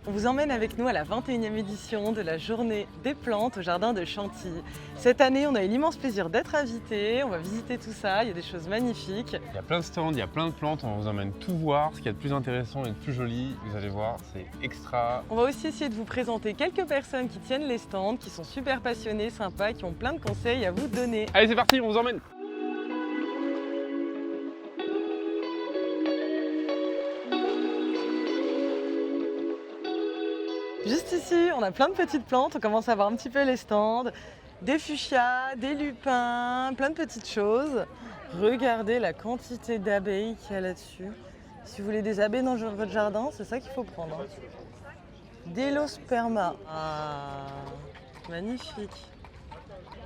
On vous emmène avec nous à la 21e édition de la Journée des plantes au jardin de Chantilly. Cette année, on a eu l'immense plaisir d'être invités, on va visiter tout ça, il y a des choses magnifiques. Il y a plein de stands, il y a plein de plantes, on vous emmène tout voir, ce qu'il y a de plus intéressant et de plus joli, vous allez voir, c'est extra. On va aussi essayer de vous présenter quelques personnes qui tiennent les stands, qui sont super passionnées, sympas, qui ont plein de conseils à vous donner. Allez c'est parti, on vous emmène. Juste ici, on a plein de petites plantes, on commence à voir un petit peu les stands, des fuchsias, des lupins, plein de petites choses. Regardez la quantité d'abeilles qu'il y a là-dessus. Si vous voulez des abeilles dans votre jardin, c'est ça qu'il faut prendre. Délosperma. Ah, magnifique.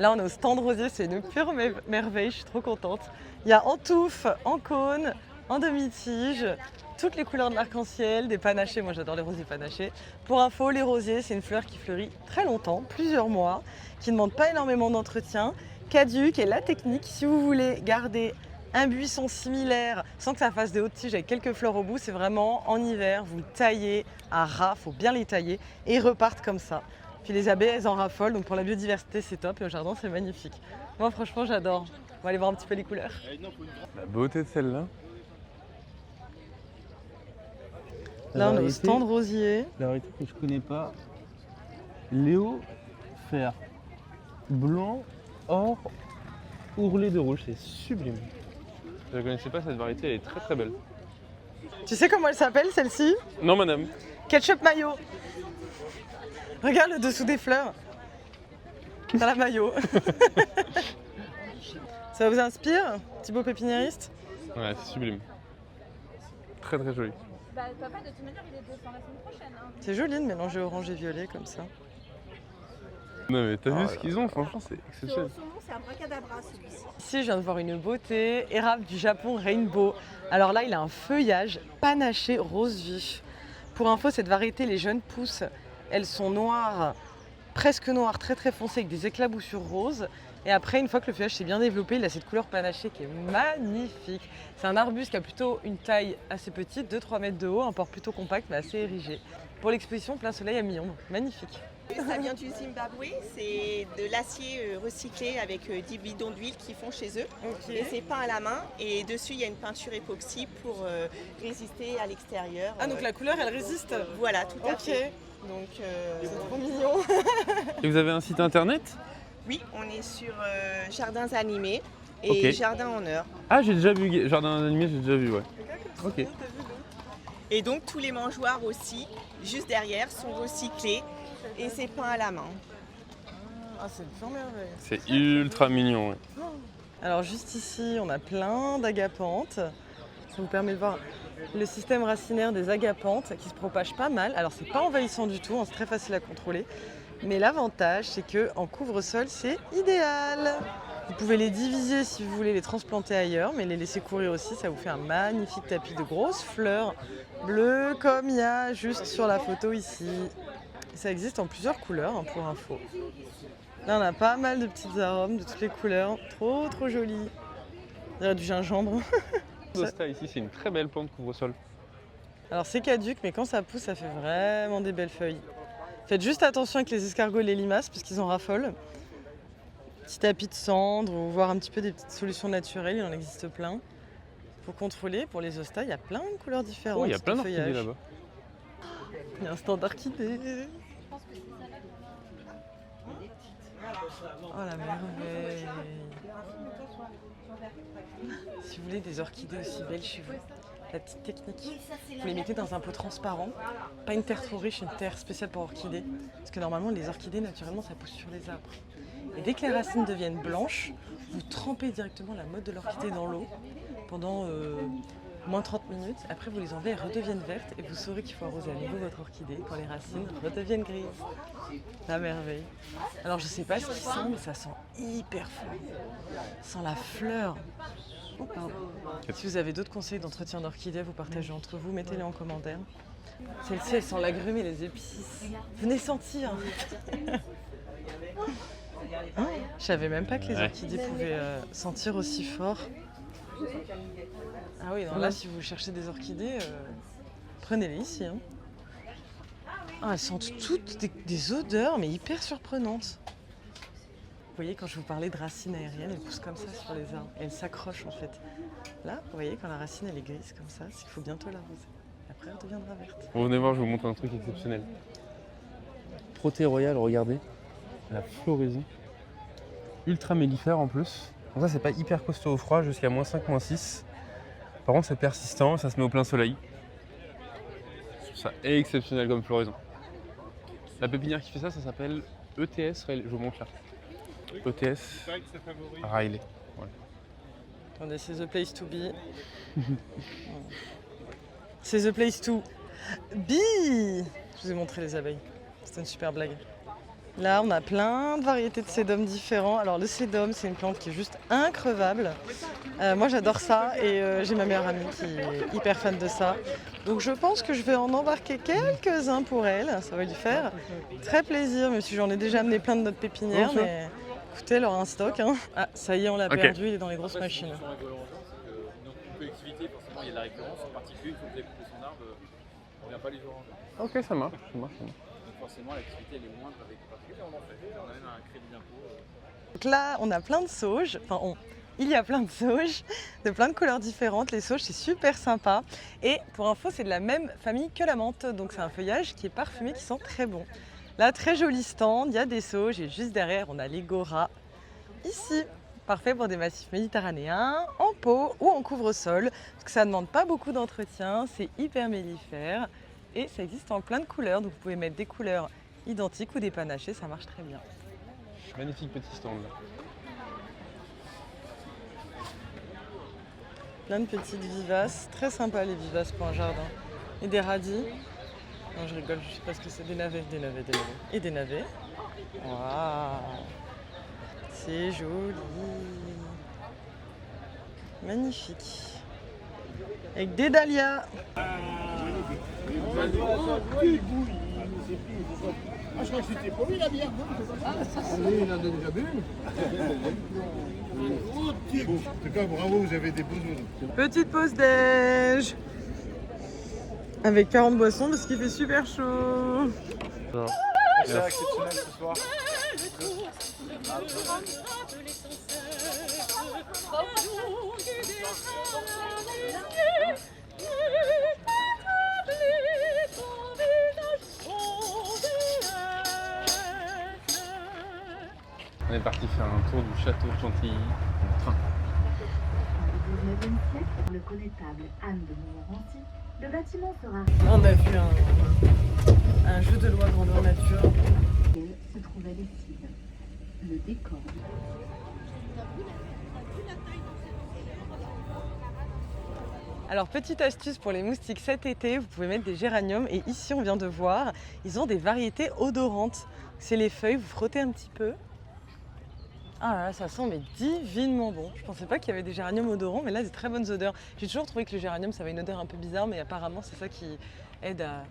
Là, on est au stand rosier, c'est une pure merveille, je suis trop contente. Il y a en touffe, en cône, en demi-tige, toutes les couleurs de l'arc-en-ciel, des panachés, moi j'adore les rosiers panachés. Pour info, les rosiers, c'est une fleur qui fleurit très longtemps, plusieurs mois, qui ne demande pas énormément d'entretien, caduque. Et la technique, si vous voulez garder un buisson similaire sans que ça fasse des hautes tiges avec quelques fleurs au bout, c'est vraiment en hiver, vous le taillez à ras, il faut bien les tailler et ils repartent comme ça. Puis les abeilles, elles en raffolent, donc pour la biodiversité, c'est top et au jardin, c'est magnifique. Moi, franchement, j'adore. On va aller voir un petit peu les couleurs. La beauté de celle-là. Là, on est au stand rosier. La variété que je connais pas, Léo-Fer. Blanc, or, ourlet de rouge, c'est sublime. Je ne connaissais pas cette variété, elle est très très belle. Tu sais comment elle s'appelle, celle-ci? Non madame. Ketchup mayo. Regarde le dessous des fleurs. Dans la mayo. Ça vous inspire, Thibaut pépiniériste? Ouais, c'est sublime. Très très joli. Bah, papa, de toute manière, il est de fin la semaine prochaine. Hein. C'est joli de mélanger orange et violet comme ça. Non mais t'as vu Oh ce là qu'ils ont, franchement c'est exceptionnel. Son nom, c'est un bracadabra, celui-ci. Ici, je viens de voir une beauté, érable du Japon Rainbow. Alors là, il a un feuillage panaché rose vif. Pour info, cette variété, les jeunes pousses, elles sont noires, presque noires, très très foncées, avec des éclaboussures roses. Et après, une fois que le feuillage s'est bien développé, il a cette couleur panachée qui est magnifique. C'est un arbuste qui a plutôt une taille assez petite, 2-3 mètres de haut, un port plutôt compact mais assez érigé. Pour l'exposition plein soleil à mi-ombre, magnifique. Ça vient du Zimbabwe, c'est de l'acier recyclé avec 10 bidons d'huile qu'ils font chez eux. Et c'est peint à la main et dessus il y a une peinture époxy pour résister à l'extérieur. Ah donc la couleur elle résiste? Voilà, tout à fait. Donc c'est trop mignon. Et vous avez un site internet? Oui, on est sur Jardins Animés et Ok. Jardins en Heure. Ah j'ai déjà vu, jardin animé j'ai déjà vu ouais. Ok. Et donc tous les mangeoires aussi, juste derrière, sont recyclés et c'est peint à la main. Ah c'est une pure merveille. C'est ultra mignon. Ouais. Alors juste ici, on a plein d'agapanthes. Ça vous permet de voir le système racinaire des agapanthes qui se propage pas mal. Alors c'est pas envahissant du tout, hein, c'est très facile à contrôler. Mais l'avantage, c'est qu'en couvre-sol, c'est idéal. Vous pouvez les diviser si vous voulez les transplanter ailleurs, mais les laisser courir aussi, ça vous fait un magnifique tapis de grosses fleurs bleues, comme il y a juste sur la photo ici. Ça existe en plusieurs couleurs, hein, pour info. Là, on a pas mal de petites arômes de toutes les couleurs, trop trop jolies. Il y a du gingembre. Zosta ici c'est une très belle plante couvre-sol. Alors c'est caduc, mais quand ça pousse, ça fait vraiment des belles feuilles. Faites juste attention avec les escargots et les limaces, parce qu'ils en raffolent. Petit tapis de cendre, ou voir un petit peu des petites solutions naturelles, il en existe plein. Pour contrôler, pour les zostas, il y a plein de couleurs différentes. Oh il y a plein de d'orchidées feuillages. là-bas. Il y a un stand d'orchidées. Oh la merveille. Si vous voulez des orchidées aussi belles chez vous, la petite technique, vous les mettez dans un pot transparent, pas une terre trop riche, une terre spéciale pour orchidées, parce que normalement les orchidées naturellement ça pousse sur les arbres. Et dès que les racines deviennent blanches, vous trempez directement la motte de l'orchidée dans l'eau pendant moins 30 minutes. Après vous les enlevez, elles redeviennent vertes et vous saurez qu'il faut arroser à nouveau votre orchidée quand les racines redeviennent grises. La merveille. Alors je sais pas ce qu'il sent, mais ça sent hyper fort. Ça sent la fleur. Oh, pardon. Si vous avez d'autres conseils d'entretien d'orchidées, vous partagez entre vous, mettez-les en commentaire. Celle-ci, elle sent l'agrumes et les épices. Venez sentir. Hein, je savais même pas que les orchidées pouvaient sentir aussi fort. Ah oui, non, là, si vous cherchez des orchidées, prenez-les ici. Hein. Ah, elles sentent toutes des odeurs, mais hyper surprenantes. Vous voyez, quand je vous parlais de racines aériennes, elles poussent comme ça sur les arbres. Et elles s'accrochent en fait. Là, vous voyez, quand la racine elle est grise comme ça, c'est qu'il faut bientôt l'arroser. Après, elle deviendra verte. Bon, venez voir, je vous montre un truc exceptionnel. Protéroyal, regardez. La floraison. Ultra mellifère en plus. Donc ça, c'est pas hyper costaud au froid, jusqu'à -5, -6. Par contre, c'est persistant, ça se met au plein soleil. Je trouve ça exceptionnel comme floraison. La pépinière qui fait ça, ça s'appelle ETS Riley. Je vous montre là. ETS Riley. Voilà. Attendez, c'est the place to be. C'est the place to be. Je vous ai montré les abeilles. C'était une super blague. Là, on a plein de variétés de sédum différents. Alors, le sédum, c'est une plante qui est juste increvable. Moi, j'adore ça et j'ai ma meilleure amie qui est hyper fan de ça. Donc, je pense que je vais en embarquer quelques-uns pour elle. Ça va lui faire très plaisir, même si j'en ai déjà amené plein de notre pépinière. Mais écoutez, elle aura un stock. Hein. Ah, ça y est, on l'a perdu. Il est dans les grosses machines. Une collectivité, forcément, il y a de la récurrence. En particulier, une fois que vous avez coupé son arbre, on ne vient pas les jours en jour. Ok, ça marche. Donc forcément, l'activité elle est moindre avec les particuliers, mais on en fait. On a même un crédit d'impôt. Donc là, on a plein de sauges. Il y a plein de sauges, de plein de couleurs différentes. Les sauges, c'est super sympa. Et pour info, c'est de la même famille que la menthe. Donc c'est un feuillage qui est parfumé, qui sent très bon. Là, très joli stand. Il y a des sauges. Et juste derrière, on a les goras. Ici, parfait pour des massifs méditerranéens, en pot ou en couvre-sol. Parce que ça ne demande pas beaucoup d'entretien. C'est hyper mellifère. Et ça existe en plein de couleurs. Donc vous pouvez mettre des couleurs identiques ou des panachés. Ça marche très bien. Magnifique petit stand là. Plein de petites vivaces, très sympa les vivaces pour un jardin. Et des radis. Non, je rigole, je sais pas ce que c'est. Des navets. Et des navets. Waouh, c'est joli. Magnifique. Avec des dahlias. Ah, je crois que c'était pour lui la bière. Oui, il en a déjà bu. En tout cas, bravo, vous avez des beaux os. Petite pause déj. Avec 40 boissons parce qu'il fait super chaud. C'est exceptionnel ce soir. On est parti faire un tour du château de Chantilly en train. Au XIXe siècle, pour le connétable Anne de Montmorency, le bâtiment sera Là, on a vu un jeu de loi grandeur nature. lequel se trouvait les cibles. Le décor. Alors, petite astuce pour les moustiques cet été, vous pouvez mettre des géraniums. Et ici, on vient de voir, ils ont des variétés odorantes. C'est les feuilles, vous frottez un petit peu. Ah là là, ça sent mais divinement bon. Je pensais pas qu'il y avait des géraniums odorants, mais là, des très bonnes odeurs. J'ai toujours trouvé que le géranium, ça avait une odeur un peu bizarre, mais apparemment, c'est ça qui aide à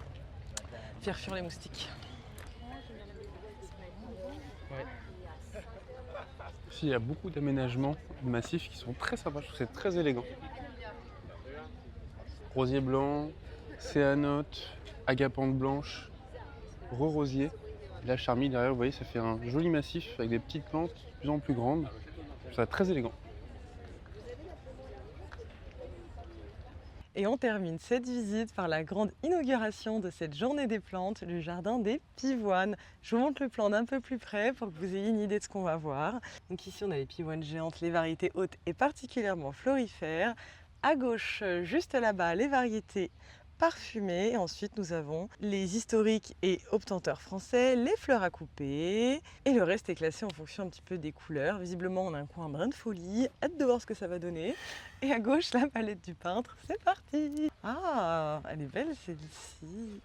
faire fuir les moustiques. Ici, il y a beaucoup d'aménagements de massifs qui sont très sympas. Je trouve que c'est très élégant. Rosier blanc, céanote, agapante blanche, rosier. La charmille derrière, vous voyez, ça fait un joli massif avec des petites plantes de plus en plus grandes. Je trouve ça très élégant. Et on termine cette visite par la grande inauguration de cette journée des plantes, le jardin des pivoines. Je vous montre le plan d'un peu plus près pour que vous ayez une idée de ce qu'on va voir. Donc ici, on a les pivoines géantes, les variétés hautes et particulièrement florifères. À gauche, juste là-bas, les variétés parfumées. Et ensuite, nous avons les historiques et obtenteurs français, les fleurs à couper. Et le reste est classé en fonction un petit peu des couleurs. Visiblement, on a un coin brin de folie. Hâte de voir ce que ça va donner. Et à gauche, la palette du peintre. C'est parti! Ah, elle est belle celle-ci.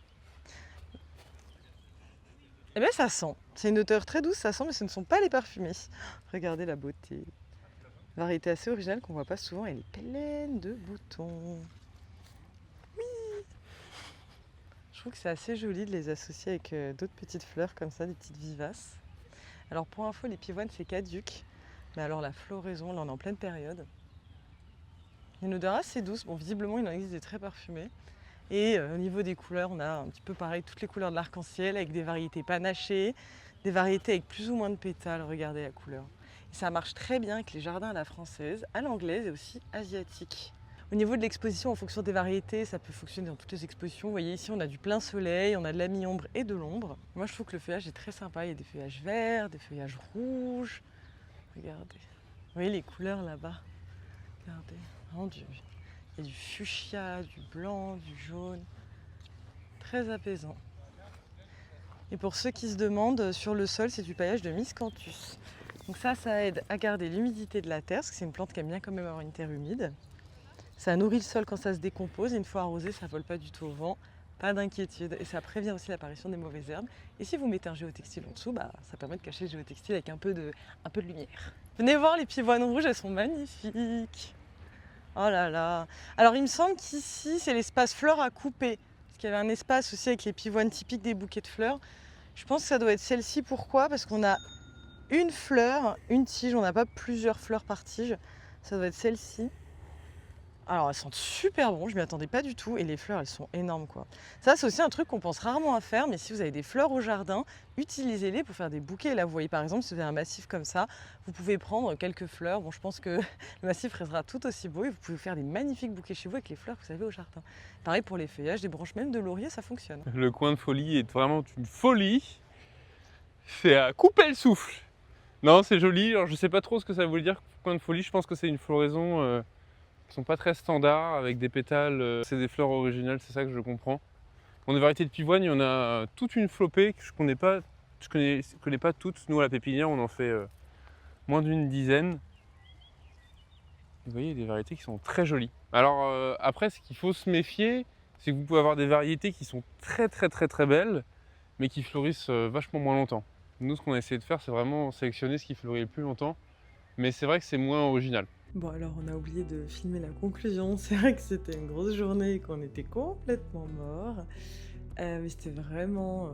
Eh bien, ça sent. C'est une odeur très douce, ça sent, mais ce ne sont pas les parfumés. Regardez la beauté. Variété assez originale qu'on voit pas souvent. Elle est pleine de boutons. Je trouve que c'est assez joli de les associer avec d'autres petites fleurs comme ça, des petites vivaces. Alors pour info, les pivoines c'est caduc, mais alors la floraison, là on est en pleine période. Une odeur assez douce, bon visiblement il en existe des très parfumés. Et au niveau des couleurs, on a un petit peu pareil, toutes les couleurs de l'arc-en-ciel avec des variétés panachées, des variétés avec plus ou moins de pétales, regardez la couleur. Et ça marche très bien avec les jardins à la française, à l'anglaise et aussi asiatique. Au niveau de l'exposition, en fonction des variétés, ça peut fonctionner dans toutes les expositions. Vous voyez ici, on a du plein soleil, on a de la mi-ombre et de l'ombre. Moi, je trouve que le feuillage est très sympa. Il y a des feuillages verts, des feuillages rouges. Regardez. Vous voyez les couleurs là-bas. Regardez. Vraiment il y a du fuchsia, du blanc, du jaune. Très apaisant. Et pour ceux qui se demandent, sur le sol, c'est du paillage de miscanthus. Donc ça aide à garder l'humidité de la terre, parce que c'est une plante qui aime bien quand même avoir une terre humide. Ça nourrit le sol quand ça se décompose et une fois arrosé, ça ne vole pas du tout au vent. Pas d'inquiétude. Et ça prévient aussi l'apparition des mauvaises herbes. Et si vous mettez un géotextile en dessous, ça permet de cacher le géotextile avec un peu de lumière. Venez voir les pivoines rouges, elles sont magnifiques. Oh là là. Alors il me semble qu'ici, c'est l'espace fleurs à couper. Parce qu'il y avait un espace aussi avec les pivoines typiques des bouquets de fleurs. Je pense que ça doit être celle-ci. Pourquoi? Parce qu'on a une fleur, une tige. On n'a pas plusieurs fleurs par tige. Ça doit être celle-ci. Alors elles sentent super bon, je m'y attendais pas du tout et les fleurs elles sont énormes quoi. Ça c'est aussi un truc qu'on pense rarement à faire, mais si vous avez des fleurs au jardin, utilisez-les pour faire des bouquets. Là vous voyez par exemple si vous avez un massif comme ça, vous pouvez prendre quelques fleurs. Bon je pense que le massif restera tout aussi beau et vous pouvez faire des magnifiques bouquets chez vous avec les fleurs que vous avez au jardin. Pareil pour les feuillages, des branches même de laurier, ça fonctionne. Le coin de folie est vraiment une folie. C'est à couper le souffle. Non c'est joli, alors je sais pas trop ce que ça veut dire coin de folie, je pense que c'est une floraison... qui sont pas très standards, avec des pétales, c'est des fleurs originales, c'est ça que je comprends. Dans des variétés de pivoine, il y en a toute une flopée que je connais pas toutes. Nous à la pépinière, on en fait moins d'une dizaine. Vous voyez, des variétés qui sont très jolies. Alors après, ce qu'il faut se méfier, c'est que vous pouvez avoir des variétés qui sont très belles, mais qui fleurissent vachement moins longtemps. Nous, ce qu'on a essayé de faire, c'est vraiment sélectionner ce qui fleurit le plus longtemps, mais c'est vrai que c'est moins original. Bon alors on a oublié de filmer la conclusion, c'est vrai que c'était une grosse journée et qu'on était complètement morts. Mais c'était vraiment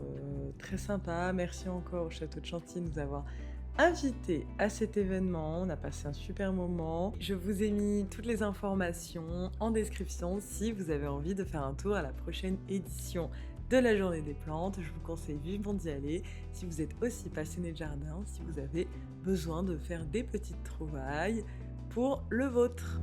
très sympa. Merci encore au Château de Chantilly de nous avoir invités à cet événement. On a passé un super moment. Je vous ai mis toutes les informations en description si vous avez envie de faire un tour à la prochaine édition de la Journée des plantes. Je vous conseille vivement d'y aller si vous êtes aussi passionné de jardin, si vous avez besoin de faire des petites trouvailles pour le vôtre.